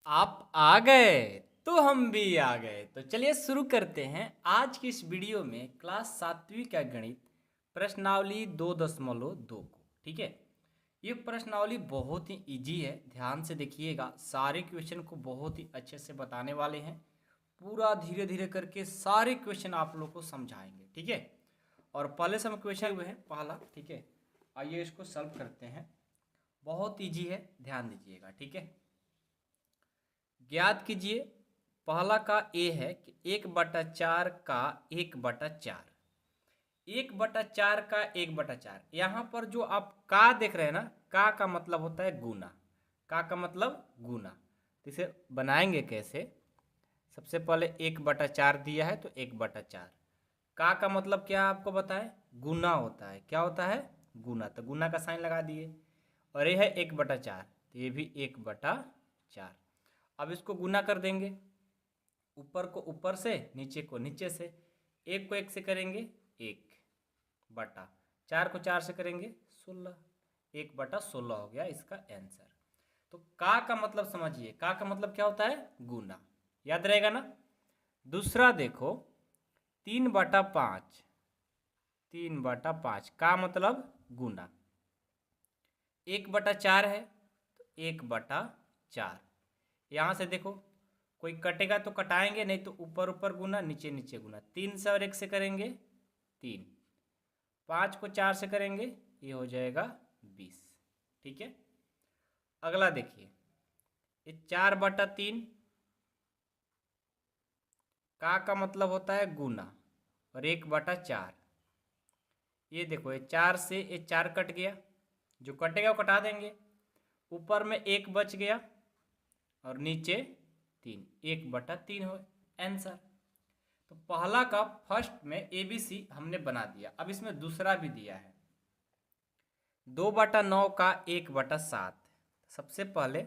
आप आ गए तो हम भी आ गए। तो चलिए शुरू करते हैं आज की इस वीडियो में क्लास 7वीं का गणित प्रश्नावली 2.2 को। ठीक है, ये प्रश्नावली बहुत ही इजी है, ध्यान से देखिएगा। सारे क्वेश्चन को बहुत ही अच्छे से बताने वाले हैं, पूरा धीरे धीरे करके सारे क्वेश्चन आप लोग को समझाएंगे। ठीक है, और पहले से हम क्वेश्चन हुए हैं पहला। ठीक है, आइए इसको सॉल्व करते हैं। बहुत इजी है, ध्यान दीजिएगा। ठीक है, ज्ञात कीजिए। पहला का ए है कि 1/4 का 1/4, 1/4 का 1/4। यहाँ पर जो आप का देख रहे हैं ना, का मतलब होता है गुना। का मतलब गुना। तो इसे बनाएंगे कैसे? सबसे पहले 1/4 दिया है तो 1/4। का मतलब क्या आपको बताएं? गुना होता है। क्या होता है? गुना। तो गुना का साइन लगा दिए। और ये है 1/4, तो ये भी 1/4। अब इसको गुना कर देंगे, ऊपर को ऊपर से, नीचे को नीचे से। एक को एक से करेंगे 1/4 को 4 से करेंगे 16, 1/16 हो गया इसका आंसर। तो का मतलब समझिए, का मतलब क्या होता है? गुना। याद रहेगा ना। दूसरा देखो, 3/5, 3/5 का मतलब गुना। 1/4 है तो 1/4। यहाँ से देखो, कोई कटेगा तो कटाएंगे, नहीं तो ऊपर ऊपर गुना, नीचे नीचे गुना। 3 से और 1 से करेंगे 3, 5 को 4 से करेंगे, ये हो जाएगा 20। ठीक है, अगला देखिए, ये 4/3। का मतलब होता है गुना, और 1/4। ये देखो, ये 4 से ये 4 कट गया, जो कटेगा वो कटा देंगे। ऊपर में 1 बच गया और नीचे 3, 1/3 हो आंसर। तो पहला का फर्स्ट में ABC हमने बना दिया। अब इसमें दूसरा भी दिया है, 2/9 का 1/7। सबसे पहले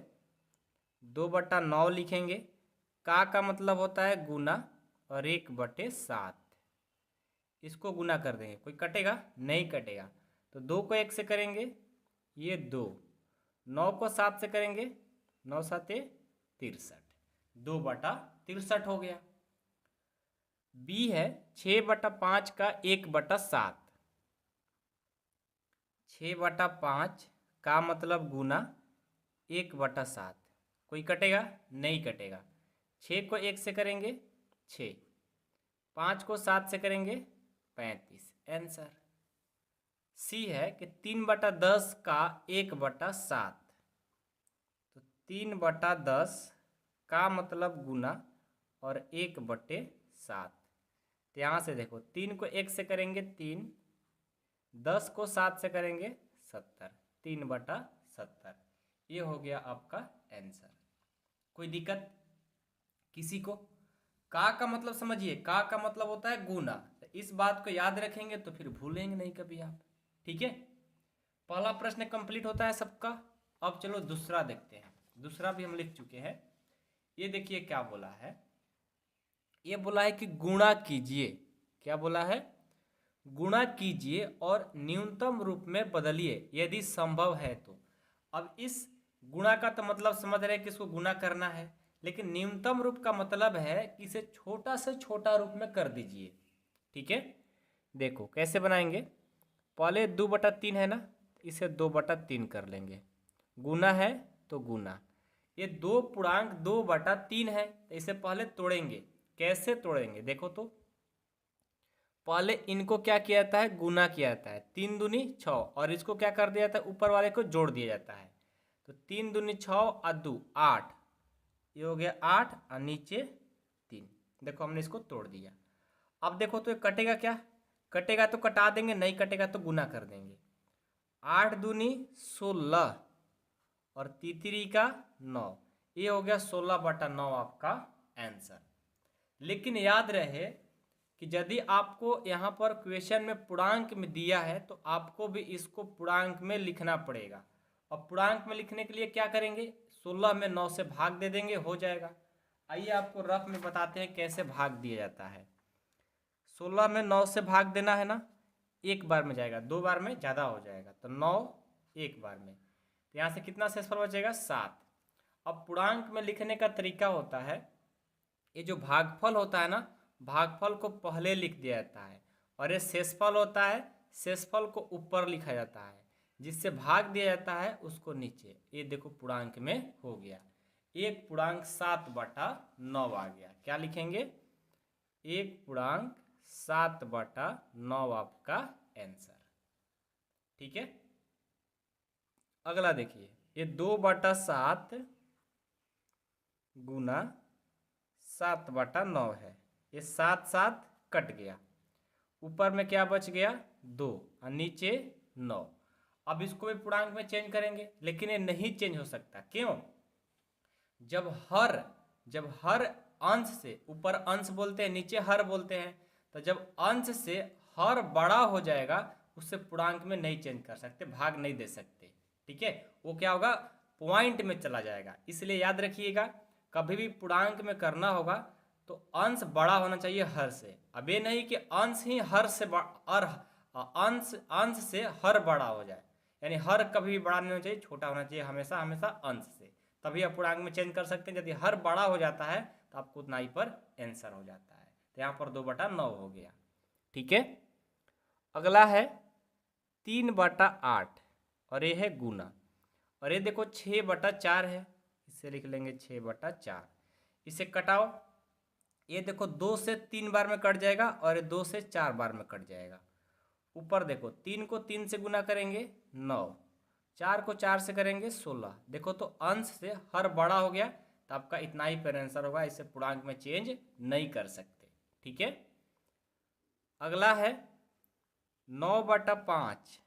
2/9 लिखेंगे। का मतलब होता है गुना, और 1/7। इसको गुना कर देंगे, कोई कटेगा? नहीं कटेगा। तो 2 को 1 से करेंगे, ये 2, 9 को 7 से करेंगे, 9 7 63, 2/63 हो गया। बी है 6/5 का 1/7, 6/5 का मतलब गुना, 1/7। कोई कटेगा? नहीं कटेगा। 6 को 1 से करेंगे 6, 5 को 7 से करेंगे 35, आंसर। सी है कि 3/10 का 1/7, तो 3/10 का मतलब गुना, और 1/7। तो यहाँ से देखो, 3 को 1 से करेंगे 3, 10 को 7 से करेंगे 70, 3/70। ये हो गया आपका आंसर। कोई दिक्कत किसी को? का मतलब समझिए, का मतलब होता है गुना। तो इस बात को याद रखेंगे तो फिर भूलेंगे नहीं कभी आप। ठीक है, पहला प्रश्न कंप्लीट होता है सबका। अब चलो दूसरा देखते हैं। दूसरा भी हम लिख चुके हैं। ये देखिए क्या बोला है, ये बोला है कि गुणा कीजिए। क्या बोला है? गुणा कीजिए और न्यूनतम रूप में बदलिए यदि संभव है तो। अब इस गुणा का तो मतलब समझ रहे हैं कि इसको गुणा करना है, लेकिन न्यूनतम रूप का मतलब है कि इसे छोटा से छोटा रूप में कर दीजिए। ठीक है, देखो कैसे बनाएंगे। पहले 2/3 है ना, इसे 2/3 कर लेंगे। गुना है तो गुना, ये 2 पूर्णांक 2/3 है, तो इसे पहले तोड़ेंगे। कैसे तोड़ेंगे देखो तो। पहले इनको क्या किया जाता है? गुना किया जाता है। 3 दूनी 6, और इसको क्या कर दिया जाता है? ऊपर वाले को जोड़ दिया जाता है। तो 3 दूनी 6 और 2 8, ये हो गया 8, और नीचे 3। देखो हमने इसको तोड़ दिया। अब देखो तो ये कटेगा क्या? कटेगा तो कटा देंगे, नहीं कटेगा तो गुना कर देंगे। 8 दूनी 16, और तीसरी का 9, ये हो गया 16/9 आपका आंसर। लेकिन याद रहे कि यदि आपको यहाँ पर क्वेश्चन में पूर्णांक में दिया है तो आपको भी इसको पूर्णांक में लिखना पड़ेगा। और पूर्णांक में लिखने के लिए क्या करेंगे? 16 में 9 से भाग दे देंगे, हो जाएगा। आइए आपको रफ में बताते हैं कैसे भाग दिया जाता है। 16 में 9 से भाग देना है ना, एक बार में जाएगा, 2 बार में ज़्यादा हो जाएगा। तो 9 एक बार में, तो यहाँ से कितना शेषफल बचेगा? 7। अब पूर्णांक में लिखने का तरीका होता है, ये जो भागफल होता है ना, भागफल को पहले लिख दिया जाता है, और ये शेषफल होता है, शेषफल को ऊपर लिखा जाता है, जिससे भाग दिया जाता है उसको नीचे। ये देखो पूर्णांक में हो गया, एक पूर्णांक 7/9 आ गया। क्या लिखेंगे? एक पूर्णांक 7/9 आपका आंसर। ठीक है, अगला देखिए, ये 2/7 गुना 7/9 है। ये 7 कट गया, ऊपर में क्या बच गया? 2 और नीचे 9। अब इसको भी पूर्णांक में चेंज करेंगे, लेकिन ये नहीं चेंज हो सकता। क्यों? जब हर अंश से, ऊपर अंश बोलते हैं, नीचे हर बोलते हैं, तो जब अंश से हर बड़ा हो जाएगा उससे पूर्णांक में नहीं चेंज कर सकते, भाग नहीं दे सकते। ठीक है, वो क्या होगा? पॉइंट में चला जाएगा। इसलिए याद रखिएगा, कभी भी पूर्णांक में करना होगा तो अंश बड़ा होना चाहिए हर से। अब ये नहीं कि अंश ही हर से और अंश से हर बड़ा हो जाए, यानी हर कभी भी बड़ा नहीं होना चाहिए, छोटा होना चाहिए हमेशा हमेशा अंश से, तभी आप पूर्णांक में चेंज कर सकते हैं। यदि हर बड़ा हो जाता है तो आपको उतना ही पर आंसर हो जाता है। तो यहाँ पर 2/9 हो गया। ठीक है, अगला है 3/8, और ये है गुना, और ये देखो 6/4 है, इसे लिख लेंगे 6/4। इसे कटाओ, ये देखो 2 से 3 बार में कट जाएगा और ये 2 से 4 बार में कट जाएगा। ऊपर देखो 3 को 3 से गुना करेंगे 9, 4 को 4 से करेंगे 16। देखो तो अंश से हर बड़ा हो गया, तो आपका इतना ही पर आंसर होगा, इसे पूर्णांक में चेंज नहीं कर सकते। ठीक है, अगला है 9/5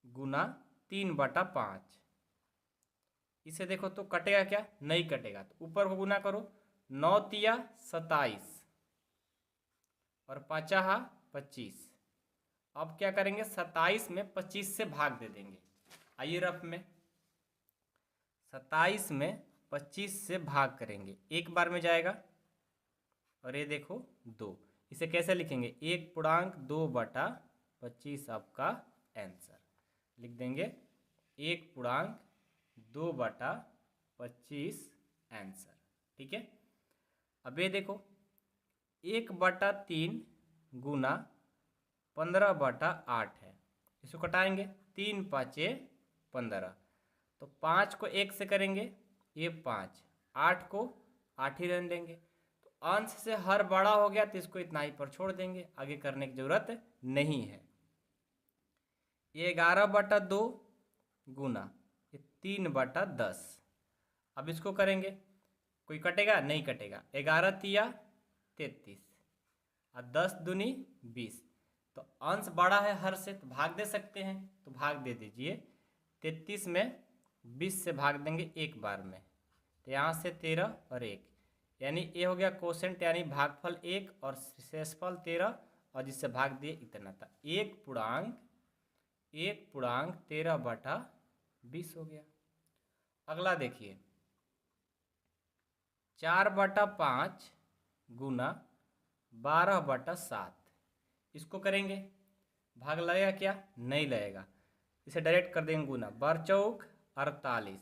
गुना 3/5। इसे देखो तो कटेगा क्या? नहीं कटेगा, तो ऊपर को गुना करो, 9 तिया 27 और 5 25। अब क्या करेंगे? 27 में 25 से भाग दे देंगे। आइए रफ में 27 में 25 से भाग करेंगे, एक बार में जाएगा, और ये देखो 2। इसे कैसे लिखेंगे? 1/2/25 आपका आंसर लिख देंगे, 1/2/25 आंसर। ठीक है, अब ये देखो 1/3 गुना 15/8 है, इसको कटाएंगे, 3 5 15, तो 5 को 1 से करेंगे, ये 5, 8 को 8 ही रहने देंगे, तो अंश से हर बड़ा हो गया तो इसको इतना ही पर छोड़ देंगे, आगे करने की जरूरत नहीं है। ये 11/2 गुना ये 3/10। अब इसको करेंगे, कोई कटेगा? नहीं कटेगा, 11 तिया 33 और 10 दूनी 20, तो अंश बड़ा है हर से, तो भाग दे सकते हैं, तो भाग दे दीजिए। 33 में 20 से भाग देंगे एक बार में, तो यहाँ से 13 और 1, यानी ये हो गया कोशेंट, यानी भागफल 1 और शेषफल 13, और जिससे भाग दिए इतना था। एक पूर्णांक 13/20 हो गया। अगला देखिए 4/5 गुना 12/7। इसको करेंगे, भाग लगेगा क्या? नहीं लगेगा, इसे डायरेक्ट कर देंगे गुना, 12×4 48,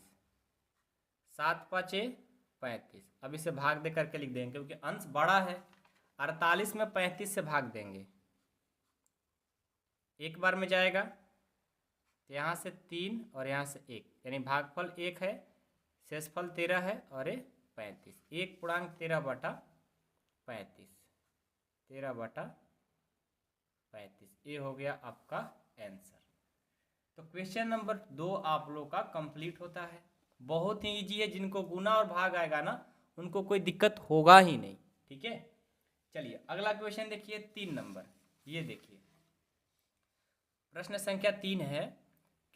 7×5 35। अब इसे भाग दे करके लिख देंगे, क्योंकि अंश बड़ा है, 48 में 35 से भाग देंगे, एक बार में जाएगा, तो यहाँ से 3 और यहाँ से 1, यानी भागफल 1 है, शेषफल 13 है और ये 35। एक पूर्णांक 13/35, 13/35, ये हो गया आपका आंसर। तो क्वेश्चन नंबर 2 आप लोग का कंप्लीट होता है। बहुत ही इजी है, जिनको गुना और भाग आएगा ना उनको कोई दिक्कत होगा ही नहीं। ठीक है, चलिए अगला क्वेश्चन देखिए 3 नंबर। ये देखिए प्रश्न संख्या 3 है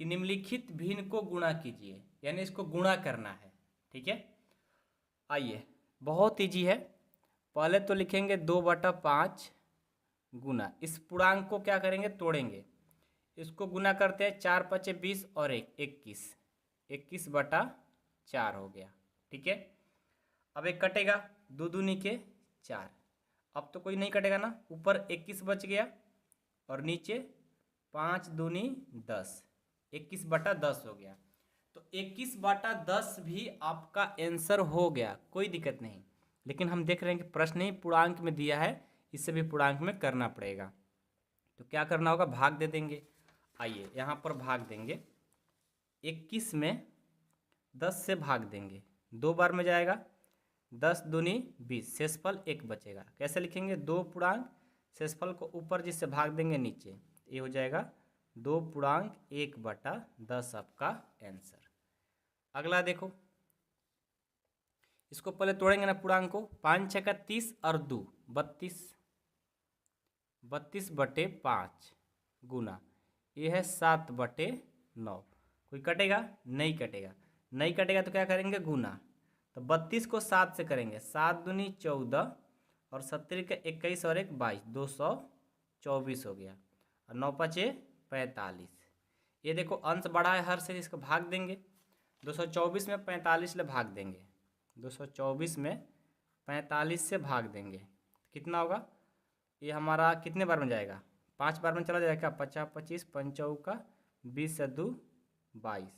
कि निम्नलिखित भिन्न को गुणा कीजिए, यानी इसको गुणा करना है। ठीक है, आइए बहुत इजी है। पहले तो लिखेंगे 2/5 गुना, इस पूर्णांक को क्या करेंगे? तोड़ेंगे, इसको गुना करते हैं, 4×5 20 और 1 21, 21/4 हो गया। ठीक है, अब एक कटेगा, 2 दूनी के 4, अब तो कोई नहीं कटेगा ना, ऊपर 21 बच गया और नीचे 5 दूनी 10, 21/10 हो गया। तो 21/10 भी आपका आंसर हो गया, कोई दिक्कत नहीं। लेकिन हम देख रहे हैं कि प्रश्न ही पूर्णांक में दिया है, इससे भी पूर्णांक में करना पड़ेगा। तो क्या करना होगा, भाग दे देंगे। आइए यहाँ पर भाग देंगे, 21 में 10 से भाग देंगे, 2 बार में जाएगा, 10 दूनी 20, शेषफल 1 बचेगा। कैसे लिखेंगे, 2 पूर्णांक शेषफल को ऊपर जिससे भाग देंगे नीचे, ये हो जाएगा 2 पूर्णांक 1/10 आपका आंसर। अगला देखो, इसको पहले तोड़ेंगे ना पूर्णांक को, 5 × 6 = 30 और 2 32, 32/5 गुना ये है 7/9। कोई कटेगा नहीं कटेगा, नहीं कटेगा तो क्या करेंगे, गुना। तो 32 को 7 से करेंगे, 7 दूनी 14 और 70 का 21 और 1 22, 224 हो गया। और 9 × 5 = 45। ये देखो अंश बड़ा है हर से, इसको भाग देंगे। 224 में 45 से भाग देंगे, 224 में 45 से भाग देंगे, कितना होगा, ये हमारा कितने बार में जाएगा, 5 बार में चला जाएगा क्या, 50 25 5 × 20 = 2 22,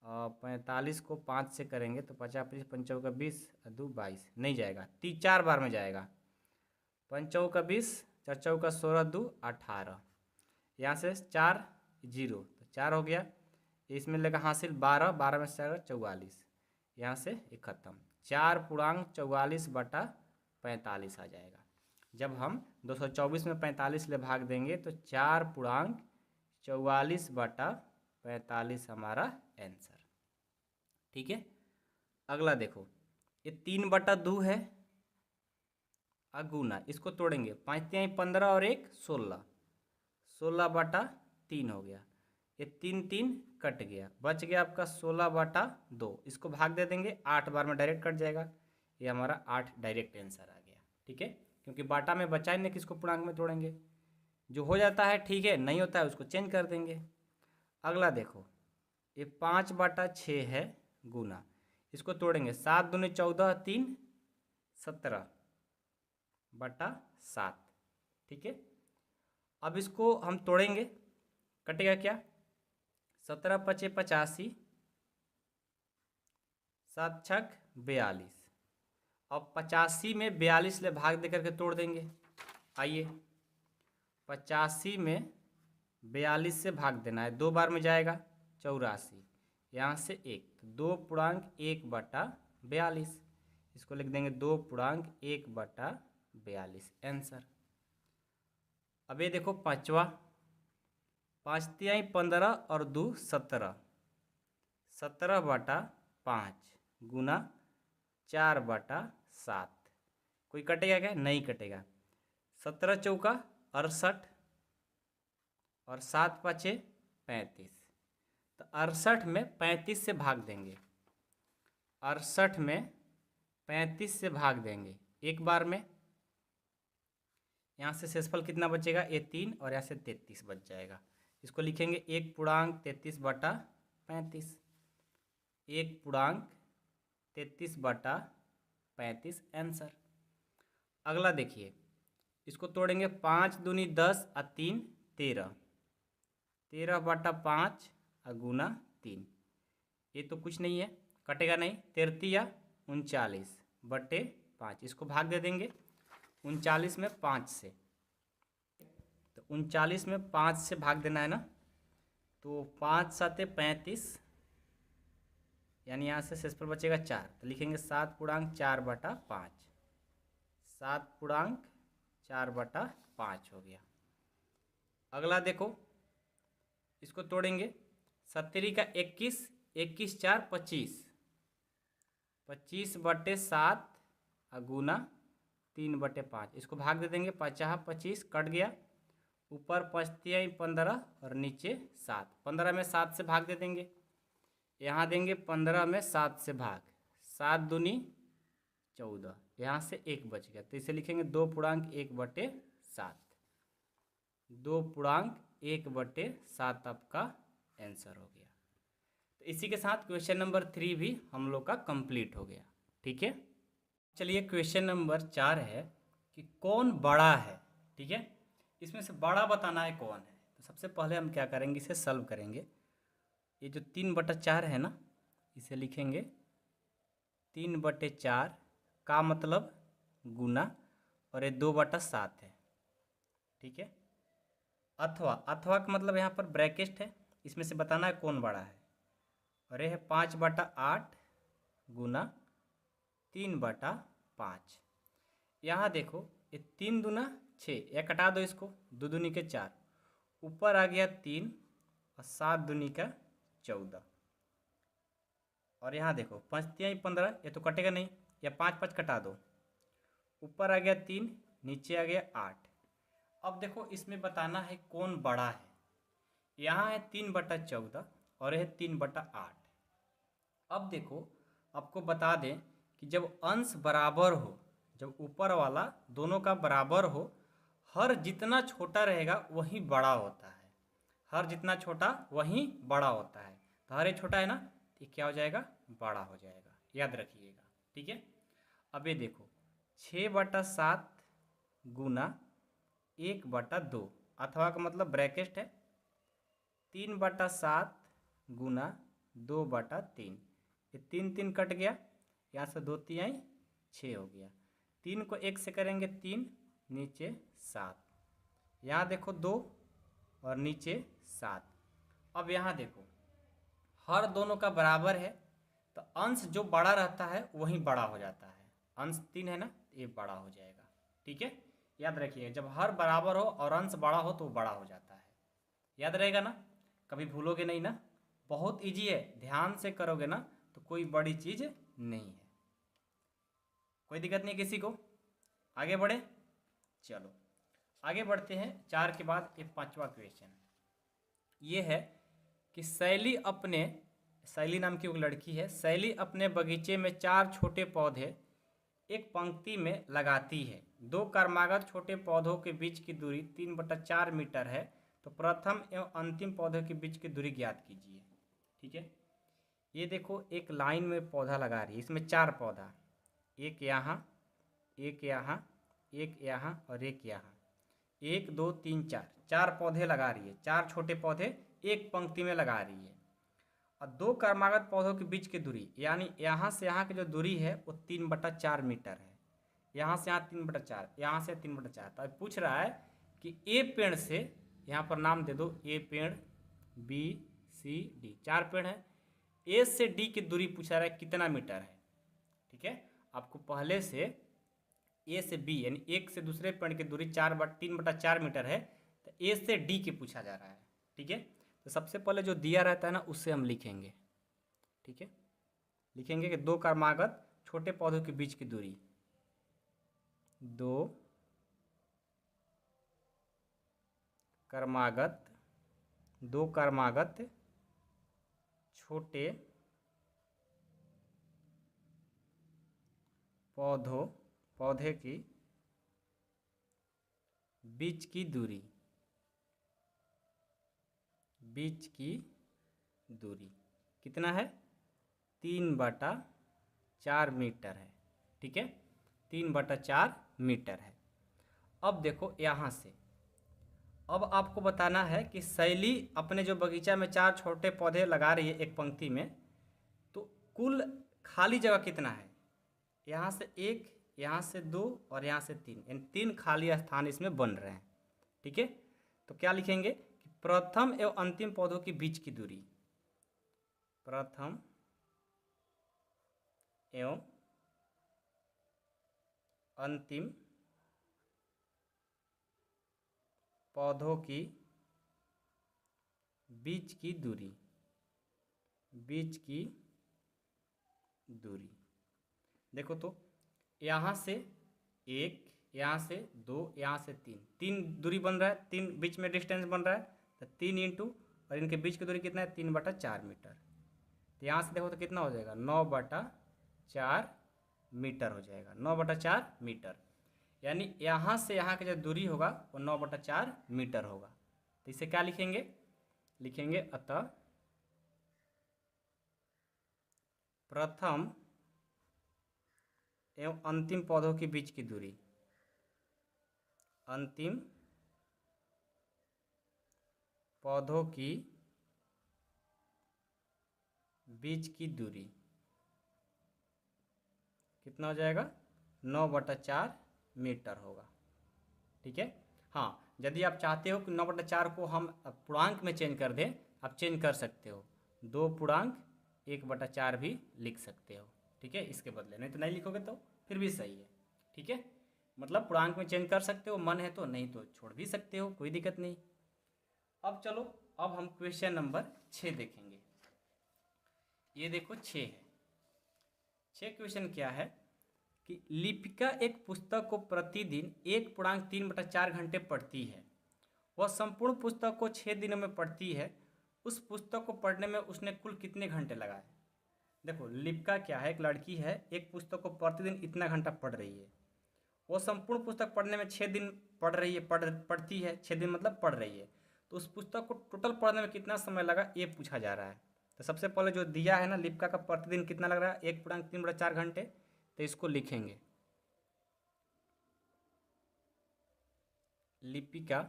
और 45 को 5 से करेंगे तो 50 25 5 × 20 = 2 22, नहीं जाएगा, 4 बार में जाएगा, 5 × 20 4 × 16 2 18, यहाँ से 4 0 तो 4 हो गया, इसमें लगा हासिल 12, 12 में से 44, यहाँ से ये खत्म। 4 पूर्णांक 44/45 आ जाएगा। जब हम 224 में 45 ले भाग देंगे तो 4 पूर्णांक 44/45 हमारा आंसर। ठीक है, अगला देखो, ये 3/2 है अगुना, इसको तोड़ेंगे, 5 × 15 और 1 16, 16/3 हो गया, ये 3 3 कट गया, बच गया आपका 16/2, इसको भाग दे देंगे, 8 बार में डायरेक्ट कट जाएगा, ये हमारा 8 डायरेक्ट आंसर आ गया। ठीक है, क्योंकि बाटा में बचा ही नहीं, किसको पूर्णांक में तोड़ेंगे, जो हो जाता है ठीक है, नहीं होता है उसको चेंज कर देंगे। अगला देखो, ये 5/6 है गुना, इसको तोड़ेंगे, 7 दूनी 14 3 17/7। ठीक है, अब इसको हम तोड़ेंगे, कटेगा क्या, 17 × 5 = 85, 7 × 6 = 42, अब 85 में 42 ले भाग दे करके तोड़ देंगे। आइए, 85 में 42 से भाग देना है, 2 बार में जाएगा, 84, यहाँ से 1, तो 2 पूर्णांक 1/42, इसको लिख देंगे 2 पूर्णांक 1/42 आंसर। अब ये देखो पाँचवा, 5 × 15 और 2 17, 17/5 गुना 4/7, कोई कटेगा क्या, नहीं कटेगा, 17 × 4 = 68 और 7 × 5 = 35, तो 68 में 35 से भाग देंगे, 68 में 35 से भाग देंगे एक बार में, यहाँ से शेषफल कितना बचेगा, ये 3 और यहाँ से 33 बच जाएगा, इसको लिखेंगे 1 पूर्णांक 33/35, 1 पूर्णांक 33/35 आंसर। अगला देखिए, इसको तोड़ेंगे, 5 दूनी 10 और 3 13, 13/5 गुना 3, ये तो कुछ नहीं है, कटेगा नहीं, 33 या 39/5, इसको भाग दे देंगे 39 में 5 से, तो 39 में 5 से भाग देना है ना, तो 5 × 7 = 35, यानी यहाँ से शेषफल बचेगा 4, तो लिखेंगे 7 पूर्णांक 4/5, 7 पूर्णांक 4/5 हो गया। अगला देखो, इसको तोड़ेंगे, 70 का 21, 21 4 25, 25/7 गुना 3/5, इसको भाग दे देंगे, 50 25 कट गया, ऊपर 5 × 15 और नीचे 7, 15 में 7 से भाग दे देंगे, यहाँ देंगे 15 में 7 से भाग, 7 दूनी 14, यहाँ से 1 बच गया, तो इसे लिखेंगे 2 पूर्णांक 1/7, 2 पूर्णांक 1/7 आपका आंसर हो गया। तो इसी के साथ क्वेश्चन नंबर 3 भी हम लोग का कंप्लीट हो गया। ठीक है, चलिए क्वेश्चन नंबर 4 है कि कौन बड़ा है। ठीक है, इसमें से बड़ा बताना है कौन है। तो सबसे पहले हम क्या करेंगे, इसे सॉल्व करेंगे। ये जो 3/4 है ना, इसे लिखेंगे 3/4 का मतलब गुना, और ये 2/7 है। ठीक है। अथवा, अथवा का मतलब यहाँ पर ब्रैकेट है, इसमें से बताना है कौन बड़ा है। और ये है 5/8 गुना 3/5। यहाँ देखो, ये 3 दूना 6, या कटा दो इसको, 2 दूनी के 4, ऊपर आ गया 3 और 7 दूनी का 14। और यहाँ देखो 5 3 15, ये तो कटेगा नहीं, या 5 5 कटा दो, ऊपर आ गया 3, नीचे आ गया 8। अब देखो इसमें बताना है कौन बड़ा है। यहाँ है 3/14 और यह 3/8। अब देखो, आपको बता दें कि जब अंश बराबर हो, जब ऊपर वाला दोनों का बराबर हो, हर जितना छोटा रहेगा वही बड़ा होता है। हर जितना छोटा वही बड़ा होता है। तो हर ये छोटा है ना, तो क्या हो जाएगा, बड़ा हो जाएगा, याद रखिएगा। ठीक है। अब ये देखो 6/7 गुना 1/2, अथवा का मतलब ब्रैकेट है 3/7 गुना 2/3। ये 3 3 कट गया, यहाँ से 2 3 6 हो गया। 3 को 1 से करेंगे 3, नीचे 7, यहाँ देखो 2 और नीचे 7। अब यहाँ देखो हर दोनों का बराबर है, तो अंश जो बड़ा रहता है वही बड़ा हो जाता है। अंश 3 है ना, ये बड़ा हो जाएगा। ठीक है, याद रखिए, जब हर बराबर हो और अंश बड़ा हो तो वो बड़ा हो जाता है। याद रहेगा ना, कभी भूलोगे नहीं ना। बहुत इजी है, ध्यान से करोगे ना तो कोई बड़ी चीज़ नहीं है। कोई दिक्कत नहीं किसी को। आगे बढ़े, चलो आगे बढ़ते हैं। 4 के बाद ये 5वां क्वेश्चन ये है कि शैली नाम की एक लड़की है, शैली अपने बगीचे में 4 छोटे पौधे एक पंक्ति में लगाती है। 2 क्रमागत छोटे पौधों के बीच की दूरी 3/4 मीटर है। तो प्रथम एवं अंतिम पौधे के बीच की दूरी ज्ञात कीजिए। ठीक है, ये देखो एक लाइन में पौधा लगा रही है, इसमें 4 पौधा, एक यहाँ, एक यहाँ, एक यहाँ और एक यहाँ, 1 2 3 4, 4 पौधे लगा रही है। 4 छोटे पौधे एक पंक्ति में लगा रही है। और 2 क्रमागत पौधों के बीच की दूरी, यानी यहाँ से यहाँ की जो दूरी है वो 3/4 मीटर है। यहाँ से यहाँ 3/4, यहाँ से 3/4। तो अब पूछ रहा है कि ए पेड़ से, यहाँ पर नाम दे दो, ए पेड़, बी सी डी, 4 पेड़ है। ए से डी की दूरी पूछा रहा है कितना मीटर है। ठीक है, आपको पहले से ए से बी यानी एक से दूसरे पेड़ की दूरी 3/4 मीटर है, तो ए से डी की पूछा जा रहा है। ठीक है, तो सबसे पहले जो दिया रहता है ना उससे हम लिखेंगे। ठीक है, लिखेंगे कि 2 क्रमागत छोटे पौधों के बीच की दूरी, 2 क्रमागत छोटे पौधे की बीच की दूरी कितना है, 3/4 मीटर है। ठीक है, 3/4 मीटर है। अब देखो यहाँ से, अब आपको बताना है कि शैली अपने जो बगीचा में 4 छोटे पौधे लगा रही है एक पंक्ति में, तो कुल खाली जगह कितना है। यहाँ से 1, यहाँ से 2 और यहाँ से 3, यानी 3 खाली स्थान इसमें बन रहे हैं। ठीक है, तो क्या लिखेंगे कि प्रथम एवं अंतिम पौधों के बीच की दूरी, प्रथम एवं अंतिम पौधों की बीच की दूरी देखो, तो यहाँ से 1, यहाँ से 2, यहाँ से 3 दूरी बन रहा है, 3 बीच में डिस्टेंस बन रहा है, तो 3 इंटू, और इनके बीच की दूरी कितना है, 3/4 मीटर। तो यहाँ से देखो तो कितना हो जाएगा, 9/4 मीटर हो जाएगा, 9/4 मीटर। यानी यहाँ से यहाँ की जो दूरी होगा वो 9/4 मीटर होगा। तो इसे क्या लिखेंगे अतः प्रथम एवं अंतिम पौधों के बीच की दूरी, अंतिम पौधों की बीच की दूरी कितना हो जाएगा, 9/4 मीटर होगा। ठीक है। हाँ, यदि आप चाहते हो कि 9/4 को हम पूर्णांक में चेंज कर दें, आप चेंज कर सकते हो, 2.1/4 भी लिख सकते हो। ठीक है, इसके बदले, नहीं तो नहीं लिखोगे तो फिर भी सही है। ठीक है, मतलब पूर्णांक में चेंज कर सकते हो, मन है तो, नहीं तो छोड़ भी सकते हो, कोई दिक्कत नहीं। अब चलो, अब हम क्वेश्चन नंबर 6 देखेंगे। ये देखो 6 है। 6 क्वेश्चन क्या है कि लिपिका एक पुस्तक को प्रतिदिन 1.3/4 घंटे पढ़ती है। वह संपूर्ण पुस्तक को 6 दिनों में पढ़ती है। उस पुस्तक को पढ़ने में उसने कुल कितने घंटे लगाए। देखो, लिपिका क्या है, एक लड़की है, एक पुस्तक को प्रतिदिन इतना घंटा पढ़ रही है। वो संपूर्ण पुस्तक पढ़ने में 6 दिन पढ़ रही है, पढ़ती है, 6 दिन मतलब पढ़ रही है। तो उस पुस्तक को टोटल पढ़ने में कितना समय लगा, ये पूछा जा रहा है। तो सबसे पहले जो दिया है ना, लिपिका का प्रतिदिन कितना लग रहा है, 1.3/4 घंटे, तो इसको लिखेंगे। लिपिका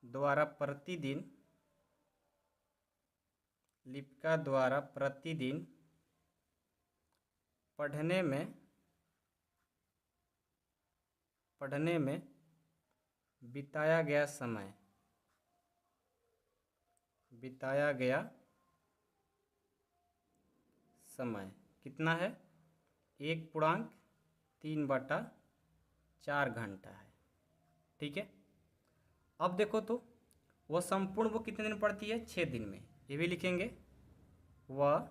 द्वारा प्रतिदिन पढ़ने में बिताया गया समय कितना है, 1.3/4 घंटा है। ठीक है। अब देखो तो वह संपूर्ण वो कितने दिन पढ़ती है, 6 दिन में, ये भी लिखेंगे। वह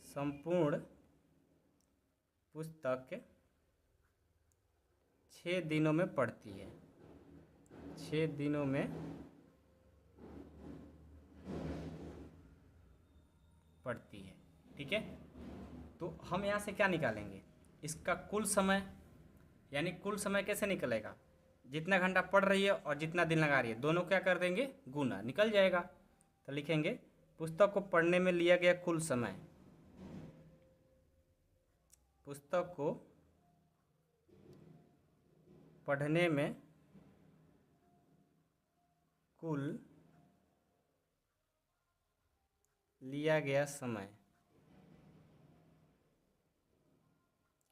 संपूर्ण पुस्तक 6 दिनों में पढ़ती है, 6 दिनों में पढ़ती है। ठीक है, तो हम यहाँ से क्या निकालेंगे, इसका कुल समय, यानी कुल समय कैसे निकलेगा, जितना घंटा पढ़ रही है और जितना दिन लगा रही है, दोनों क्या कर देंगे, गुना, निकल जाएगा। तो लिखेंगे पुस्तक को पढ़ने में लिया गया कुल समय, पुस्तक को पढ़ने में कुल लिया गया समय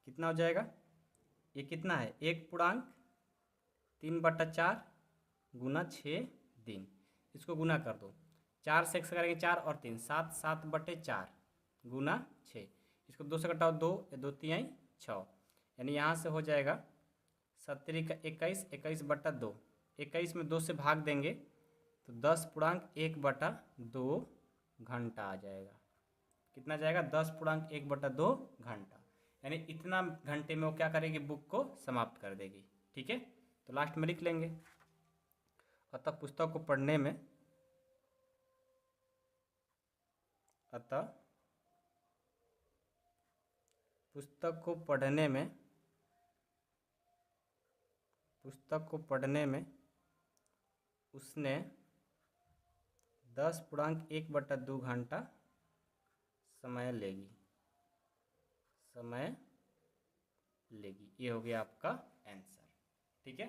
कितना हो जाएगा, ये कितना है, 1.3/4 गुना 6 दिन, इसको गुना कर दो, 4 से 1 करेंगे 4 और 3, 7, 7/4 गुना 6, इसको 2 से घटाओ 2, 2 3 6, यानी यहाँ से हो जाएगा 7 का 21, 21/2, 21 में 2 से भाग देंगे तो 10.1/2 घंटा आ जाएगा। कितना जाएगा, 10.1/2 घंटा, यानी इतना घंटे में वो क्या करेगी, बुक को समाप्त कर देगी। ठीक है, तो लास्ट में लिख लेंगे, अतः पुस्तक को पढ़ने में उसने 10.1/2 घंटा समय लेगी। ये हो गया आपका आंसर। ठीक है,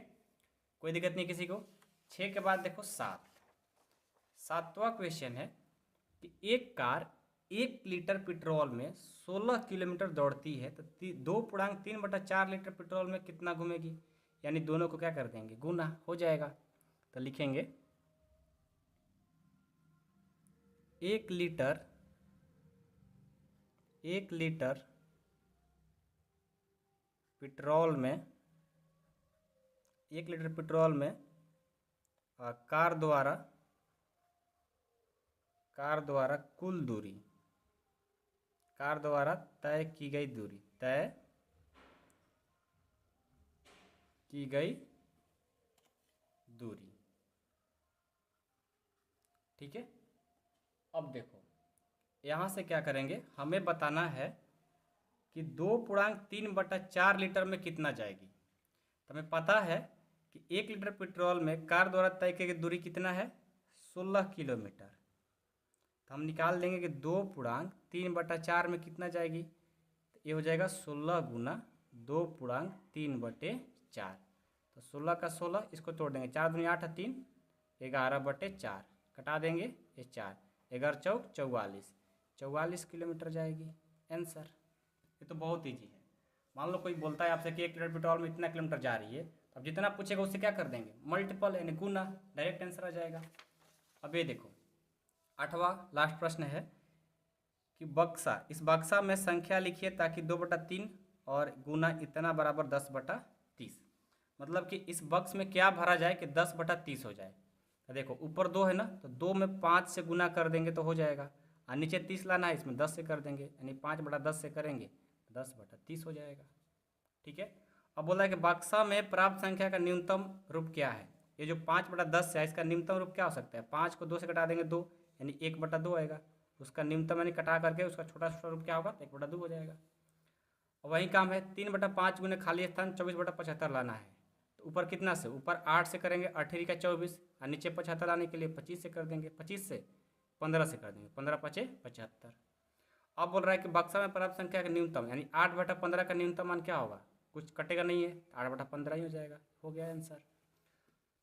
कोई दिक्कत नहीं किसी को। 6 के बाद देखो 7वां क्वेश्चन है कि एक कार 1 लीटर पेट्रोल में 16 किलोमीटर दौड़ती है, तो 2.3/4 लीटर पेट्रोल में कितना घूमेगी, यानी दोनों को क्या कर देंगे, गुना हो जाएगा। तो लिखेंगे 1 लीटर पेट्रोल में कार द्वारा कुल दूरी, कार द्वारा तय की गई दूरी। ठीक है, अब देखो यहाँ से क्या करेंगे, हमें बताना है कि 2.3/4 लीटर में कितना जाएगी। तो हमें पता है कि 1 लीटर पेट्रोल में कार द्वारा तय की गई दूरी कितना है, 16 किलोमीटर। तो हम निकाल देंगे कि 2.3/4 में कितना जाएगी, तो ये हो जाएगा 16 गुना 2.3/4, तो 16 का 16 इसको तोड़ देंगे, 4 दूनी 8 3, 11/4 कटा देंगे, ये 4, 11 चौक 44, 44 किलोमीटर जाएगी आंसर। ये तो बहुत ईजी है। मान लो कोई बोलता है आपसे कि 1 लीटर पेट्रोल में इतना किलोमीटर जा रही है, तो अब जितना पूछेगा उससे क्या कर देंगे, मल्टीपल यानी गुना, डायरेक्ट आंसर आ जाएगा। अब ये देखो 8वां लास्ट प्रश्न है कि बक्सा, इस बक्सा में संख्या लिखिए ताकि 2/3 और गुना इतना बराबर 10/30। मतलब कि इस बक्स में क्या भरा जाए कि 10/30 हो जाए। तो देखो ऊपर 2 है ना, तो 2 में 5 से गुना कर देंगे तो हो जाएगा, और नीचे 30 लाना है, इसमें 10 से कर देंगे, यानी 5/10 से करेंगे 10/30 हो जाएगा। ठीक है। अब बोला है कि बक्सा में प्राप्त संख्या का न्यूनतम रूप क्या है। ये जो 5/10 है इसका न्यूनतम रूप क्या हो सकता है, 5 को 2 से कटा देंगे 2, यानी 1/2 आएगा। उसका न्यूनतम यानी कटा करके उसका छोटा छोटा रूप क्या होगा, 1/2 हो जाएगा। और वही काम है 3/5 गुने खाली स्थान 24/75 लाना है। तो ऊपर कितना से, ऊपर 8 से करेंगे 8 का 24, और नीचे 75 लाने के लिए 25 से कर देंगे, 25 से 15 से कर देंगे, 15×5 = 75। अब बोल रहा है कि बक्सा में प्राप्त संख्या का न्यूनतम यानी 8/15 का न्यूनतम मान क्या होगा, कुछ कटेगा नहीं है, 8/15 ही हो जाएगा। हो गया आंसर।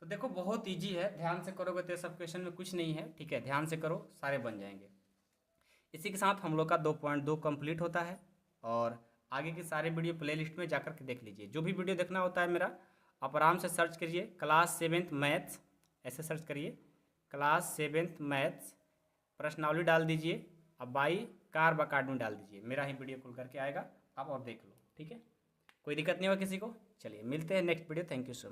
तो देखो बहुत इजी है, ध्यान से करोगे तो सब क्वेश्चन में कुछ नहीं है। ठीक है, ध्यान से करो, सारे बन जाएंगे। इसी के साथ हम लोग का 2.2 कंप्लीट होता है, और आगे के सारे वीडियो प्लेलिस्ट में जाकर के देख लीजिए। जो भी वीडियो देखना होता है मेरा, आप आराम से सर्च करिए क्लास 7th मैथ्स, ऐसे सर्च करिए क्लास 7th मैथ्स, प्रश्नावली डाल दीजिए, अब बाई कार अकाडमी डाल दीजिए, मेरा ही वीडियो खुल करके आएगा, आप और देख लो। ठीक है, कोई दिक्कत नहीं होगा किसी को। चलिए मिलते हैं next video. Thank you so much.